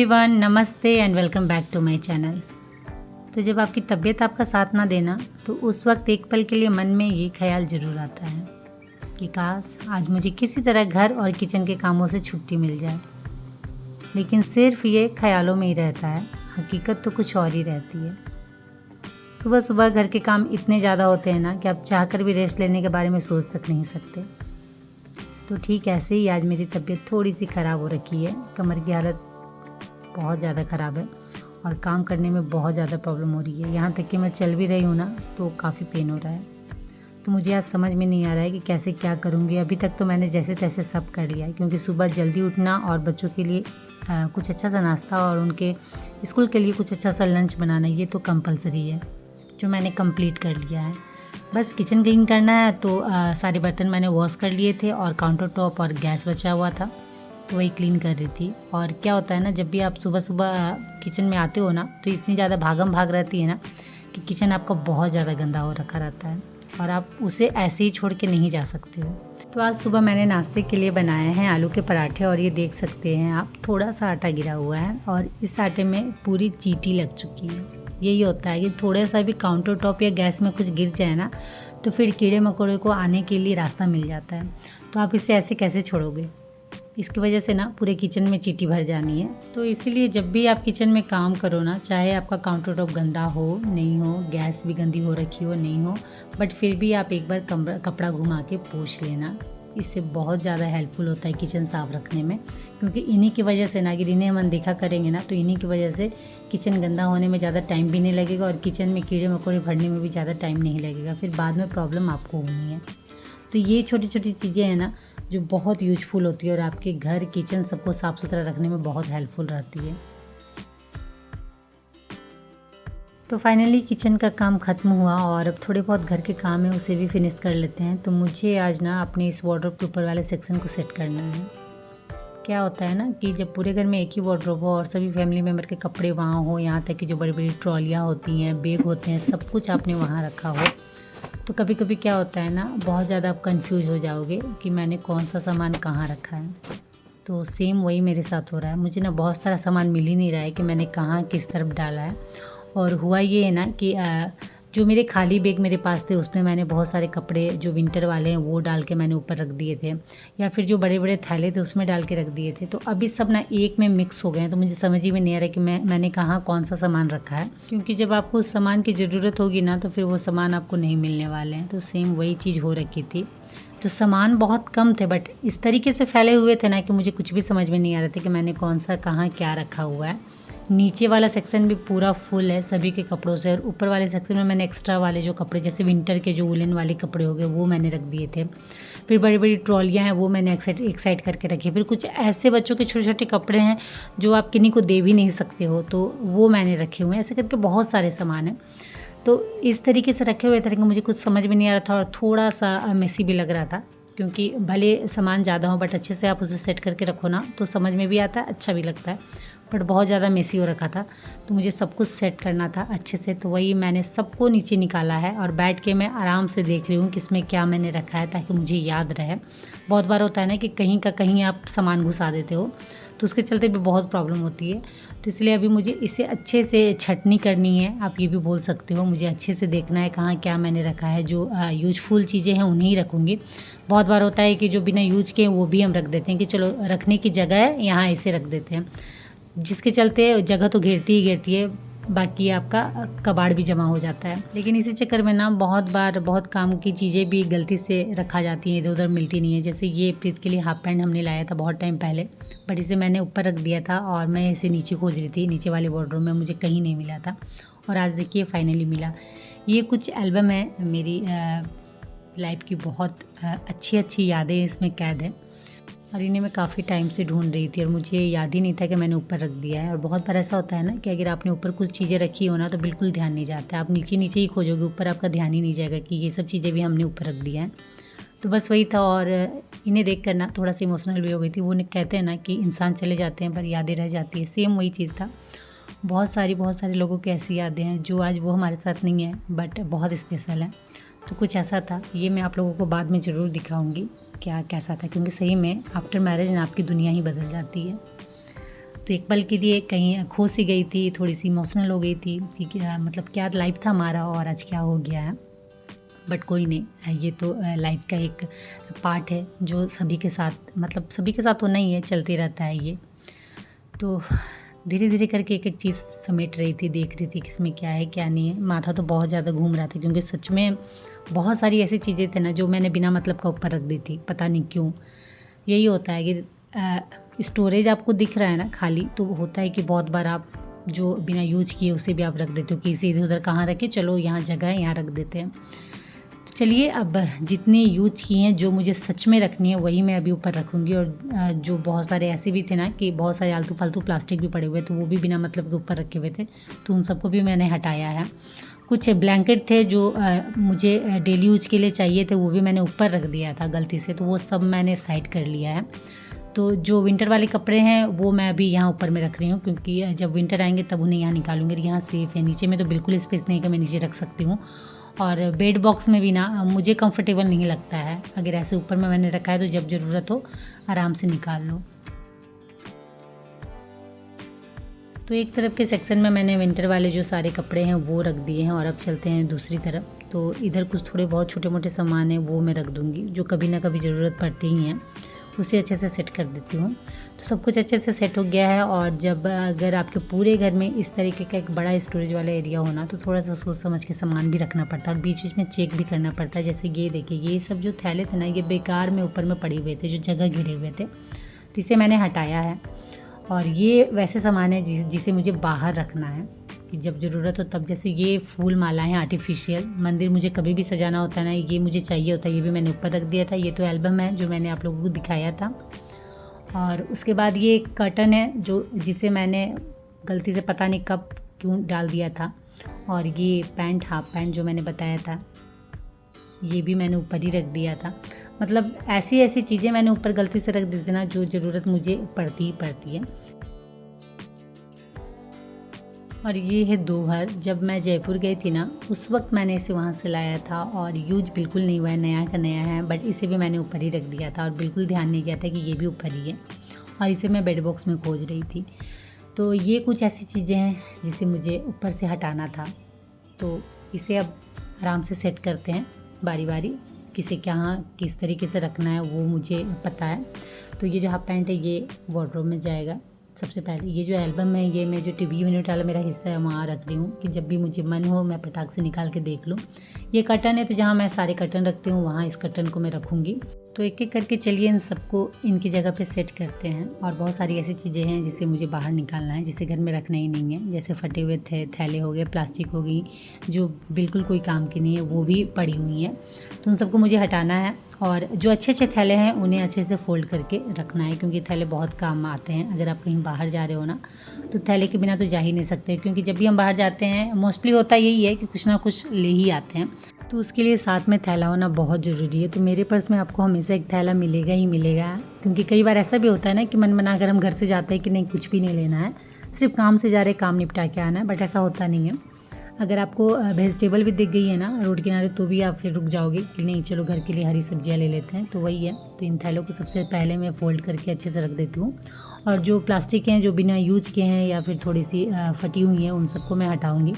Everyone, नमस्ते and welcome back to my channel. तो जब आपकी तबीयत आपका साथ ना देना तो उस वक्त एक पल के लिए मन में ये ख्याल ज़रूर आता है कि काश आज मुझे किसी तरह घर और किचन के कामों से छुट्टी मिल जाए। लेकिन सिर्फ ये ख्यालों में ही रहता है, हकीकत तो कुछ और ही रहती है। सुबह सुबह घर के काम इतने ज़्यादा होते हैं ना कि आप चाहकर भी रेस्ट लेने के बारे में सोच तक नहीं सकते। तो ठीक ऐसे ही आज मेरी तबीयत थोड़ी सी ख़राब हो रखी है। कमर की हालत बहुत ज़्यादा ख़राब है और काम करने में बहुत ज़्यादा प्रॉब्लम हो रही है। यहाँ तक कि मैं चल भी रही हूँ ना तो काफ़ी पेन हो रहा है। तो मुझे आज समझ में नहीं आ रहा है कि कैसे क्या करूँगी। अभी तक तो मैंने जैसे तैसे सब कर लिया है, क्योंकि सुबह जल्दी उठना और बच्चों के लिए कुछ अच्छा सा नाश्ता और उनके स्कूल के लिए कुछ अच्छा सा लंच बनाना, ये तो कंपलसरी है, जो मैंने कंप्लीट कर लिया है। बस किचन क्लीन करना है तो सारे बर्तन मैंने वॉश कर लिए थे और काउंटर टॉप और गैस बचा हुआ था तो वही क्लीन कर रही थी। और क्या होता है ना, जब भी आप सुबह सुबह किचन में आते हो ना तो इतनी ज़्यादा भागम भाग रहती है ना कि किचन आपका बहुत ज़्यादा गंदा हो रखा रहता है और आप उसे ऐसे ही छोड़ के नहीं जा सकते हो। तो आज सुबह मैंने नाश्ते के लिए बनाए हैं आलू के पराठे और ये देख सकते हैं आप, थोड़ा सा आटा गिरा हुआ है और इस आटे में पूरी चींटी लग चुकी है। यही होता है कि थोड़ा सा भी काउंटर टॉप या गैस में कुछ गिर जाए ना तो फिर कीड़े मकोड़े को आने के लिए रास्ता मिल जाता है। तो आप इसे ऐसे कैसे छोड़ोगे? इसकी वजह से ना पूरे किचन में चींटी भर जानी है। तो इसीलिए जब भी आप किचन में काम करो ना, चाहे आपका काउंटर टॉप गंदा हो नहीं हो, गैस भी गंदी हो रखी हो नहीं हो, बट फिर भी आप एक बार कपड़ा घुमा के पोंछ लेना। इससे बहुत ज़्यादा हेल्पफुल होता है किचन साफ़ रखने में, क्योंकि इन्हीं की वजह से ना, अगर इन्हें हम अनदेखा करेंगे ना तो इन्हीं की वजह से किचन गंदा होने में ज़्यादा टाइम भी नहीं लगेगा और किचन में कीड़े मकोड़े भरने में भी ज़्यादा टाइम नहीं लगेगा। फिर बाद में प्रॉब्लम आपको होनी है। तो ये छोटी छोटी चीज़ें हैं ना जो बहुत यूजफुल होती है और आपके घर किचन सबको साफ़ सुथरा रखने में बहुत हेल्पफुल रहती है। तो फाइनली किचन का काम ख़त्म हुआ और अब थोड़े बहुत घर के काम है उसे भी फिनिश कर लेते हैं। तो मुझे आज ना अपने इस वार्डरोब के ऊपर वाले सेक्शन को सेट करना है। क्या होता है ना कि जब पूरे घर में एक ही वार्डरोब हो और सभी फैमिली मेम्बर के कपड़े वहाँ हो, यहाँ तक कि जो बड़ी बड़ी ट्रॉलियाँ होती हैं, बैग होते हैं, सब कुछ आपने वहाँ रखा हो, तो कभी कभी क्या होता है ना, बहुत ज़्यादा आप कंफ्यूज हो जाओगे कि मैंने कौन सा सामान कहाँ रखा है। तो सेम वही मेरे साथ हो रहा है। मुझे ना बहुत सारा सामान मिल ही नहीं रहा है कि मैंने कहाँ किस तरफ डाला है। और हुआ ये है ना कि जो मेरे खाली बैग मेरे पास थे उसमें मैंने बहुत सारे कपड़े जो विंटर वाले हैं वो डाल के मैंने ऊपर रख दिए थे, या फिर जो बड़े बड़े थैले थे उसमें डाल के रख दिए थे। तो अभी सब ना एक में मिक्स हो गए हैं, तो मुझे समझ ही में नहीं आ रहा कि मैंने कहाँ कौन सा सामान रखा है, क्योंकि जब आपको उस सामान की ज़रूरत होगी ना तो फिर वो सामान आपको नहीं मिलने वाले हैं। तो सेम वही चीज़ हो रखी थी। तो सामान बहुत कम थे बट इस तरीके से फैले हुए थे ना कि मुझे कुछ भी समझ में नहीं आ रहा था कि मैंने कौन सा कहाँ क्या रखा हुआ है। नीचे वाला सेक्शन भी पूरा फुल है सभी के कपड़ों से, और ऊपर वाले सेक्शन में मैंने एक्स्ट्रा वाले जो कपड़े जैसे विंटर के जो वुलन वाले कपड़े हो गए वो मैंने रख दिए थे। फिर बड़ी बड़ी ट्रॉलियाँ हैं वो मैंने एक साइड करके रखी। फिर कुछ ऐसे बच्चों के छोटे छोटे कपड़े हैं जो आप किन्हीं को दे भी नहीं सकते हो तो वो मैंने रखे हुए हैं। ऐसे करके बहुत सारे सामान हैं। तो इस तरीके से रखे हुए थे कि मुझे कुछ समझ में नहीं आ रहा था और थोड़ा सा मेसी भी लग रहा था, क्योंकि भले सामान ज़्यादा हो बट अच्छे से आप उसे सेट करके रखो ना तो समझ में भी आता है, अच्छा भी लगता है। बट बहुत ज़्यादा मेसी हो रखा था तो मुझे सब कुछ सेट करना था अच्छे से। तो वही मैंने सबको नीचे निकाला है और बैठ के मैं आराम से देख रही हूँ कि इसमें क्या मैंने रखा है ताकि मुझे याद रहे। बहुत बार होता है ना कि कहीं का कहीं आप सामान घुसा देते हो तो उसके चलते भी बहुत प्रॉब्लम होती है। तो इसलिए अभी मुझे इसे अच्छे से छटनी करनी है, आप ये भी बोल सकते हो। मुझे अच्छे से देखना है कहाँ क्या मैंने रखा है। जो यूजफुल चीज़ें हैं उन्हें ही रखूँगी। बहुत बार होता है कि जो बिना यूज के वो भी हम रख देते हैं कि चलो रखने की जगह है यहाँ ऐसे रख देते हैं, जिसके चलते जगह तो घेरती ही घेरती है, बाकी आपका कबाड़ भी जमा हो जाता है। लेकिन इसी चक्कर में ना बहुत बार बहुत काम की चीज़ें भी गलती से रखा जाती हैं, इधर उधर मिलती नहीं है। जैसे ये प्रीत के लिए हाफ पैंट हमने लाया था बहुत टाइम पहले, बट इसे मैंने ऊपर रख दिया था और मैं इसे नीचे खोज रही थी, नीचे वाले वार्डरोब में मुझे कहीं नहीं मिला था और आज देखिए फाइनली मिला। ये कुछ एल्बम है मेरी लाइफ की, बहुत अच्छी अच्छी यादें इसमें कैद है और इन्हें मैं काफ़ी टाइम से ढूंढ रही थी और मुझे याद ही नहीं था कि मैंने ऊपर रख दिया है। और बहुत बार ऐसा होता है ना कि अगर आपने ऊपर कुछ चीज़ें रखी हो ना तो बिल्कुल ध्यान नहीं जाता, आप नीचे नीचे ही खोजोगे, ऊपर आपका ध्यान ही नहीं जाएगा कि ये सब चीज़ें भी हमने ऊपर रख दिया है। तो बस वही था। और इन्हें देख कर ना थोड़ा सा इमोशनल भी हो गई थी। वो कहते हैं ना कि इंसान चले जाते हैं पर यादें रह जाती है, सेम वही चीज़ था। बहुत सारे लोगों की ऐसी यादें हैं जो आज वो हमारे साथ नहीं है बट बहुत स्पेशल है। तो कुछ ऐसा था, ये मैं आप लोगों को बाद में ज़रूर दिखाऊंगी क्या कैसा था, क्योंकि सही में आफ्टर मैरिज ना आपकी दुनिया ही बदल जाती है। तो एक पल के लिए कहीं खो सी गई थी, थोड़ी सी इमोशनल हो गई थी कि मतलब क्या लाइफ था हमारा और आज क्या हो गया है। बट कोई नहीं, ये तो लाइफ का एक पार्ट है जो सभी के साथ, मतलब सभी के साथ तो नहीं है, चलते रहता है ये। तो धीरे धीरे करके एक एक चीज़ समेट रही थी, देख रही थी कि इसमें क्या है क्या नहीं है। माथा तो बहुत ज़्यादा घूम रहा था क्योंकि सच में बहुत सारी ऐसी चीज़ें थे ना जो मैंने बिना मतलब का ऊपर रख दी थी, पता नहीं क्यों। यही होता है कि स्टोरेज आपको दिख रहा है ना खाली, तो होता है कि बहुत बार आप जो बिना यूज किए उसे भी आप रख देते हो कि इसे इधर उधर कहाँ रखे, चलो यहाँ जगह है यहाँ रख देते हैं। तो चलिए अब जितने यूज किए हैं, जो मुझे सच में रखनी है वही मैं अभी ऊपर रखूँगी। और जो बहुत सारे ऐसे भी थे ना कि बहुत सारे आलतू फालतू प्लास्टिक भी पड़े हुए, तो वो भी बिना मतलब के ऊपर रखे हुए थे, तो उन सबको भी मैंने हटाया है। कुछ ब्लैंकेट थे जो मुझे डेली यूज के लिए चाहिए थे, वो भी मैंने ऊपर रख दिया था गलती से, तो वो सब मैंने साइड कर लिया है। तो जो विंटर वाले कपड़े हैं वो मैं अभी यहाँ ऊपर में रख रही हूँ, क्योंकि जब विंटर आएंगे तब उन्हें यहाँ निकालूंगी। यहाँ सेफ़ है, नीचे में तो बिल्कुल स्पेस नहीं कि मैं नीचे रख सकती हूँ। और बेड बॉक्स में भी ना मुझे कंफर्टेबल नहीं लगता है, अगर ऐसे ऊपर में मैंने रखा है तो जब ज़रूरत हो आराम से निकाल लो। तो एक तरफ के सेक्शन में मैंने विंटर वाले जो सारे कपड़े हैं वो रख दिए हैं, और अब चलते हैं दूसरी तरफ। तो इधर कुछ थोड़े बहुत छोटे मोटे सामान हैं वो मैं रख दूँगी, जो कभी ना कभी ज़रूरत पड़ती ही हैं, उसे अच्छे से सेट कर देती हूँ। तो सब कुछ अच्छे से सेट हो गया है। और जब अगर आपके पूरे घर में इस तरीके का एक बड़ा स्टोरेज वाला एरिया होना, तो थोड़ा सा सोच समझ के सामान भी रखना पड़ता है और बीच बीच में चेक भी करना पड़ता है। जैसे ये देखिए, ये सब जो थैले थे ना, ये बेकार में ऊपर में पड़े हुए थे, जो जगह घिरे हुए थे, तो इसे मैंने हटाया है। और ये वैसे सामान है जिसे मुझे बाहर रखना है कि जब ज़रूरत हो तब। जैसे ये फूल माला है आर्टिफिशियल, मंदिर मुझे कभी भी सजाना होता है ना, ये मुझे चाहिए होता है, ये भी मैंने ऊपर रख दिया था। ये तो एल्बम है जो मैंने आप लोगों को दिखाया था। और उसके बाद ये एक कर्टन है जिसे मैंने गलती से पता नहीं कब क्यों डाल दिया था। और ये पैंट, हाफ पैंट जो मैंने बताया था, ये भी मैंने ऊपर ही रख दिया था। मतलब ऐसी ऐसी चीज़ें मैंने ऊपर गलती से रख दी थी ना, जो ज़रूरत मुझे पड़ती ही पड़ती है। और ये है दोहर, जब मैं जयपुर गई थी ना, उस वक्त मैंने इसे वहाँ से लाया था और यूज बिल्कुल नहीं हुआ है, नया का नया है, बट इसे भी मैंने ऊपर ही रख दिया था और बिल्कुल ध्यान नहीं किया था कि ये भी ऊपर ही है। और इसे मैं बेड बॉक्स में खोज रही थी। तो ये कुछ ऐसी चीज़ें हैं जिसे मुझे ऊपर से हटाना था। तो इसे अब आराम से सेट करते हैं बारी बारी, किसे क्या किस तरीके से रखना है वो मुझे पता है। तो ये जो हाफ पैंट है ये वार्डरोब में जाएगा सबसे पहले। ये जो एल्बम है ये मैं जो टीवी यूनिट वाला मेरा हिस्सा है वहाँ रख रही हूँ कि जब भी मुझे मन हो मैं फटाक से निकाल के देख लूँ। ये कर्टन है, तो जहाँ मैं सारे कर्टन रखती हूँ वहाँ इस कर्टन को मैं रखूँगी। तो एक एक करके चलिए इन सबको इनकी जगह पे सेट करते हैं। और बहुत सारी ऐसी चीज़ें हैं जिसे मुझे बाहर निकालना है, जिसे घर में रखना ही नहीं है। जैसे फटे हुए थैले हो गए, प्लास्टिक हो गई जो बिल्कुल कोई काम की नहीं है, वो भी पड़ी हुई हैं, तो उन सबको मुझे हटाना है। और जो अच्छे अच्छे थैले हैं उन्हें अच्छे से फोल्ड करके रखना है, क्योंकि थैले बहुत काम आते हैं। अगर आप कहीं बाहर जा रहे हो ना, तो थैले के बिना तो जा ही नहीं सकते, क्योंकि जब भी हम बाहर जाते हैं मोस्टली होता यही है कि कुछ ना कुछ ले ही आते हैं, तो उसके लिए साथ में थैला होना बहुत ज़रूरी है। तो मेरे पर्स में आपको हमेशा एक थैला मिलेगा ही मिलेगा, क्योंकि कई बार ऐसा भी होता है ना कि मन बनाकर हम घर से जाते हैं कि नहीं कुछ भी नहीं लेना है, सिर्फ काम से जा रहे, काम निपटा के आना है, बट ऐसा होता नहीं है। अगर आपको वेजिटेबल भी दिख गई है ना रोड किनारे, तो भी आप फिर रुक जाओगे कि नहीं चलो घर के लिए हरी सब्जियां ले लेते हैं, तो वही है। तो इन थैलों को सबसे पहले मैं फ़ोल्ड करके अच्छे से रख देती हूँ। और जो प्लास्टिक हैं जो बिना यूज के हैं या फिर थोड़ी सी फटी हुई हैं, उन सबको मैं हटाऊँगी।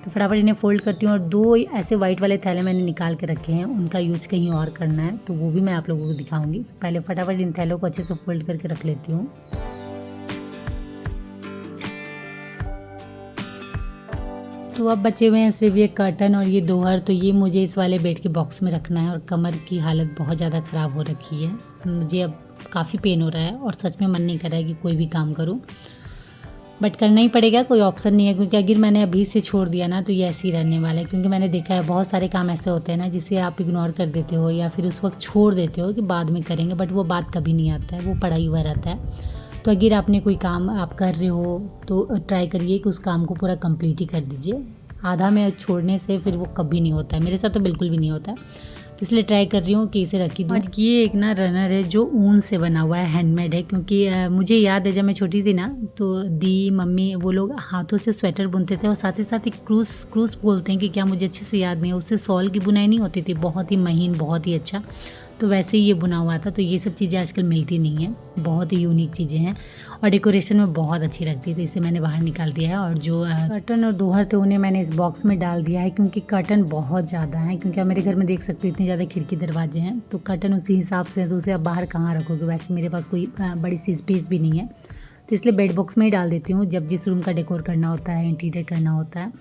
तो फटाफट इन्हें फ़ोल्ड करती हूँ। और 2 ऐसे वाइट वाले थैले मैंने निकाल के रखे हैं, उनका यूज कहीं और करना है, तो वो भी मैं आप लोगों को दिखाऊँगी। पहले फटाफट इन थैलों को अच्छे से फ़ोल्ड करके रख लेती हूँ। तो अब बचे हुए हैं सिर्फ ये कर्टन और ये दोहर। तो ये मुझे इस वाले बेड के बॉक्स में रखना है। और कमर की हालत बहुत ज़्यादा ख़राब हो रखी है, मुझे अब काफ़ी पेन हो रहा है और सच में मन नहीं कर रहा है कि कोई भी काम करूं, बट करना ही पड़ेगा, कोई ऑप्शन नहीं है। क्योंकि अगर मैंने अभी से छोड़ दिया ना, तो ये ऐसे ही रहने वाला है। क्योंकि मैंने देखा है बहुत सारे काम ऐसे होते हैं ना जिसे आप इग्नोर कर देते हो या फिर उस वक्त छोड़ देते हो कि बाद में करेंगे, बट वो बात कभी नहीं आता है, वो पड़ा ही हुआ रहता है। तो अगर आपने कोई काम आप कर रहे हो तो ट्राई करिए कि उस काम को पूरा कंप्लीट ही कर दीजिए। आधा में छोड़ने से फिर वो कभी नहीं होता है, मेरे साथ तो बिल्कुल भी नहीं होता है, इसलिए ट्राई कर रही हूँ कि इसे रखी दूँ। और ये एक ना रनर है जो ऊन से बना हुआ है, हैंडमेड है। क्योंकि मुझे याद है जब मैं छोटी थी ना, तो दी मम्मी वो लोग हाथों से स्वेटर बुनते थे और साथ ही साथ एक क्रूस बोलते हैं कि क्या, मुझे अच्छे से याद नहीं है, उससे शॉल की बुनाई नहीं होती थी, बहुत ही महीन बहुत ही अच्छा। तो वैसे ही ये बुना हुआ था। तो ये सब चीज़ें आजकल मिलती नहीं हैं, बहुत ही यूनिक चीज़ें हैं और डेकोरेशन में बहुत अच्छी लगती है। तो इसे मैंने बाहर निकाल दिया है और जो कर्टन और दोहर थे उन्हें मैंने इस बॉक्स में डाल दिया है, क्योंकि कर्टन बहुत ज़्यादा है। क्योंकि आप मेरे घर में देख सकते हो इतनी ज़्यादा खिड़की दरवाजे हैं, तो कर्टन उसी हिसाब से है, तो उसे आप बाहर कहाँ रखोगे। वैसे मेरे पास कोई बड़ी सी स्पेस भी नहीं है, तो इसलिए बेड बॉक्स में ही डाल देती हूँ। जब जिस रूम का डेकोर करना होता है, इंटीरियर करना होता है,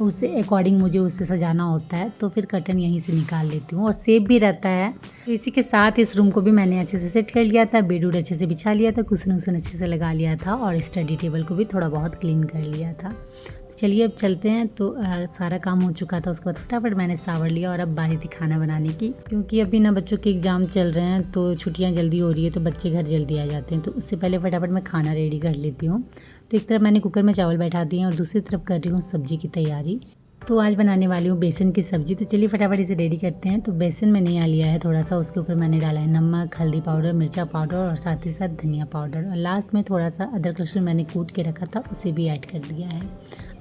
उससे अकॉर्डिंग मुझे उससे सजाना होता है, तो फिर कर्टन यहीं से निकाल लेती हूँ और सेफ भी रहता है। तो इसी के साथ इस रूम को भी मैंने अच्छे से सेट कर लिया था, बेड वुड अच्छे से बिछा लिया था, कुशन उसन अच्छे से लगा लिया था और स्टडी टेबल को भी थोड़ा बहुत क्लीन कर लिया था। तो चलिए अब चलते हैं। तो सारा काम हो चुका था, उसके बाद फटाफट मैंने सावर लिया और अब बारी थी खाना बनाने की। क्योंकि अभी ना बच्चों के एग्ज़ाम चल रहे हैं, तो छुट्टियाँ जल्दी हो रही है, तो बच्चे घर जल्दी आ जाते हैं। तो उससे पहले फटाफट मैं खाना रेडी कर लेती हूँ। तो एक तरफ मैंने कुकर में चावल बैठा दिए हैं और दूसरी तरफ कर रही हूँ सब्ज़ी की तैयारी। तो आज बनाने वाली हूँ बेसन की सब्ज़ी। तो चलिए फटाफट इसे रेडी करते हैं। तो बेसन मैंने यहाँ लिया है थोड़ा सा, उसके ऊपर मैंने डाला है नमक, हल्दी पाउडर, मिर्चा पाउडर और साथ ही साथ धनिया पाउडर, और लास्ट में थोड़ा सा अदरक लहसुन मैंने कूट के रखा था, उसे भी ऐड कर दिया है।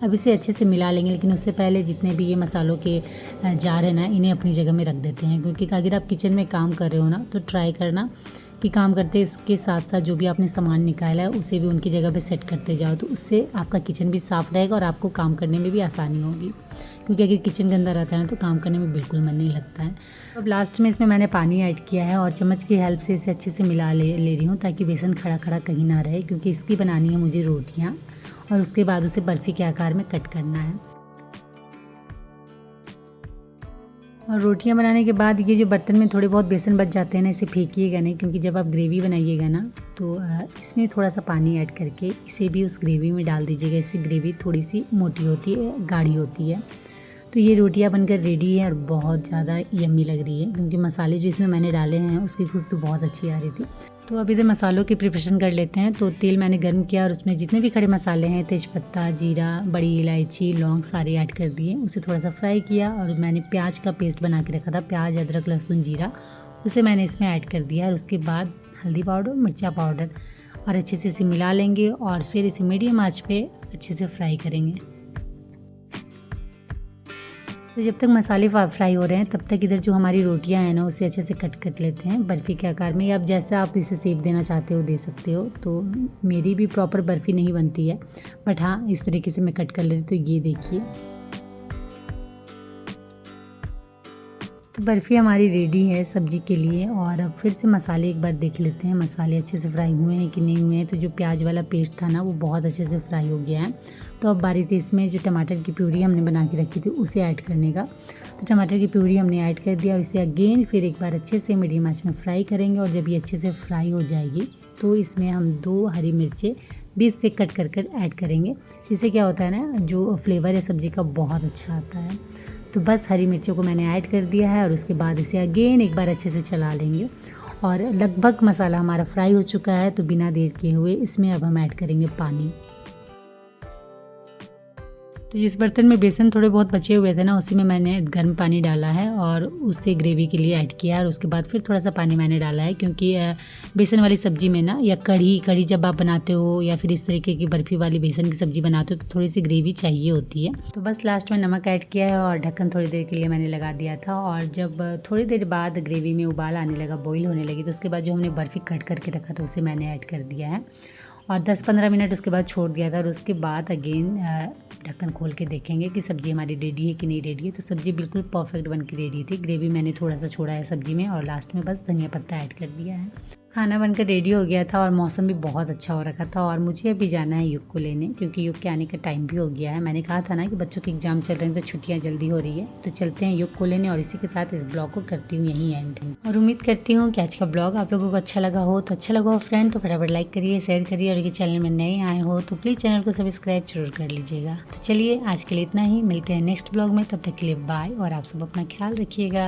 अब इसे अच्छे से मिला लेंगे, लेकिन उससे पहले जितने भी ये मसालों के जार है ना, इन्हें अपनी जगह में रख देते हैं। क्योंकि अगर आप किचन में काम कर रहे हो ना, तो ट्राई करना कि काम करते इसके साथ साथ जो भी आपने सामान निकाला है उसे भी उनकी जगह पे सेट करते जाओ। तो उससे आपका किचन भी साफ़ रहेगा और आपको काम करने में भी आसानी होगी। क्योंकि अगर किचन गंदा रहता है ना, तो काम करने में बिल्कुल मन नहीं लगता है। अब लास्ट में इसमें मैंने पानी ऐड किया है और चम्मच की हेल्प से इसे अच्छे से मिला ले रही हूँ, ताकि बेसन खड़ा खड़ा कहीं ना रहे। क्योंकि इसकी बनानी है मुझे रोटियाँ और उसके बाद उसे बर्फ़ी के आकार में कट करना है। और रोटियां बनाने के बाद ये जो बर्तन में थोड़े बहुत बेसन बच जाते हैं ना, इसे फेंकिएगा नहीं। क्योंकि जब आप ग्रेवी बनाइएगा ना, तो इसमें थोड़ा सा पानी ऐड करके इसे भी उस ग्रेवी में डाल दीजिएगा। इससे ग्रेवी थोड़ी सी मोटी होती है, गाढ़ी होती है। तो ये रोटियां बनकर रेडी है और बहुत ज़्यादा यम्मी लग रही है। क्योंकि मसाले जो इसमें मैंने डाले हैं उसकी खुशबू बहुत अच्छी आ रही थी। तो अब इधर मसालों की प्रिपरेशन कर लेते हैं। तो तेल मैंने गर्म किया और उसमें जितने भी खड़े मसाले हैं, तेज़पत्ता, जीरा, बड़ी इलायची, लौंग, सारे ऐड कर दिए। उसे थोड़ा सा फ्राई किया और मैंने प्याज का पेस्ट बना के रखा था, प्याज, अदरक, लहसुन, जीरा, उसे मैंने इसमें ऐड कर दिया। और उसके बाद हल्दी पाउडर, मिर्चा पाउडर, और अच्छे से इसे मिला लेंगे और फिर इसे मीडियम आँच पे अच्छे से फ्राई करेंगे। तो जब तक मसाले फ्राई हो रहे हैं, तब तक इधर जो हमारी रोटियां हैं ना, उसे अच्छे से कट कर लेते हैं बर्फ़ी के आकार में। या आप जैसा आप इसे शेप देना चाहते हो दे सकते हो। तो मेरी भी प्रॉपर बर्फ़ी नहीं बनती है, बट हाँ इस तरीके से मैं कट कर ले रही। तो ये देखिए, तो बर्फ़ी हमारी रेडी है सब्ज़ी के लिए। और अब फिर से मसाले एक बार देख लेते हैं, मसाले अच्छे से फ्राई हुए हैं कि नहीं हुए हैं। तो जो प्याज वाला पेस्ट था ना, वो बहुत अच्छे से फ्राई हो गया है। तो अब बारी थी इसमें जो टमाटर की प्यूरी हमने बना के रखी थी उसे ऐड करने का। तो टमाटर की प्यूरी हमने ऐड कर दिया और इसे अगेन फिर एक बार अच्छे से मीडियम आंच में फ्राई करेंगे। और जब ये अच्छे से फ्राई हो जाएगी, तो इसमें हम 2 हरी मिर्चें बीच से कट कर कर ऐड करेंगे। इससे क्या होता है ना, जो फ्लेवर है सब्ज़ी का बहुत अच्छा आता है। तो बस हरी मिर्चों को मैंने ऐड कर दिया है और उसके बाद इसे अगेन एक बार अच्छे से चला लेंगे। और लगभग मसाला हमारा फ्राई हो चुका है। तो बिना देर किए हुए इसमें अब हम ऐड करेंगे पानी। तो जिस बर्तन में बेसन थोड़े बहुत बचे हुए थे ना, उसी में मैंने गर्म पानी डाला है और उसे ग्रेवी के लिए ऐड किया है। और उसके बाद फिर थोड़ा सा पानी मैंने डाला है, क्योंकि बेसन वाली सब्ज़ी में ना, या कढ़ी जब आप बनाते हो या फिर इस तरीके की बर्फ़ी वाली बेसन की सब्ज़ी बनाते हो, तो थोड़ी सी ग्रेवी चाहिए होती है। तो बस लास्ट में नमक ऐड किया है और ढक्कन थोड़ी देर के लिए मैंने लगा दिया था। और जब थोड़ी देर बाद ग्रेवी में उबाल आने लगा, बॉईल होने लगी, तो उसके बाद जो हमने बर्फ़ी कट करके रखा था उसे मैंने ऐड कर दिया है और 10-15 मिनट उसके बाद छोड़ दिया था। और उसके बाद अगेन ढक्कन खोल के देखेंगे कि सब्ज़ी हमारी रेडी है कि नहीं रेडी है। तो सब्ज़ी बिल्कुल परफेक्ट बन के रेडी थी। ग्रेवी मैंने थोड़ा सा छोड़ा है सब्ज़ी में और लास्ट में बस धनिया पत्ता ऐड कर दिया है। खाना बनकर रेडी हो गया था और मौसम भी बहुत अच्छा हो रखा था। और मुझे अभी जाना है युग को लेने, क्योंकि युग के आने का टाइम भी हो गया है। मैंने कहा था ना कि बच्चों के एग्जाम चल रहे हैं, तो छुट्टियां जल्दी हो रही है। तो चलते हैं युग को लेने। और इसी के साथ इस ब्लॉग को करती हूँ यहीं एंड। और उम्मीद करती हूँ कि आज का ब्लॉग आप लोगों को अच्छा लगा हो। तो अच्छा लगा हो फ्रेंड, तो फटाफट लाइक करिए, शेयर करिए। और ये चैनल में नए आए हो तो प्लीज़ चैनल को सब्सक्राइब जरूर कर लीजिएगा। तो चलिए आज के लिए इतना ही, मिलते हैं नेक्स्ट ब्लॉग में। तब तक के लिए बाय और आप सब अपना ख्याल रखिएगा।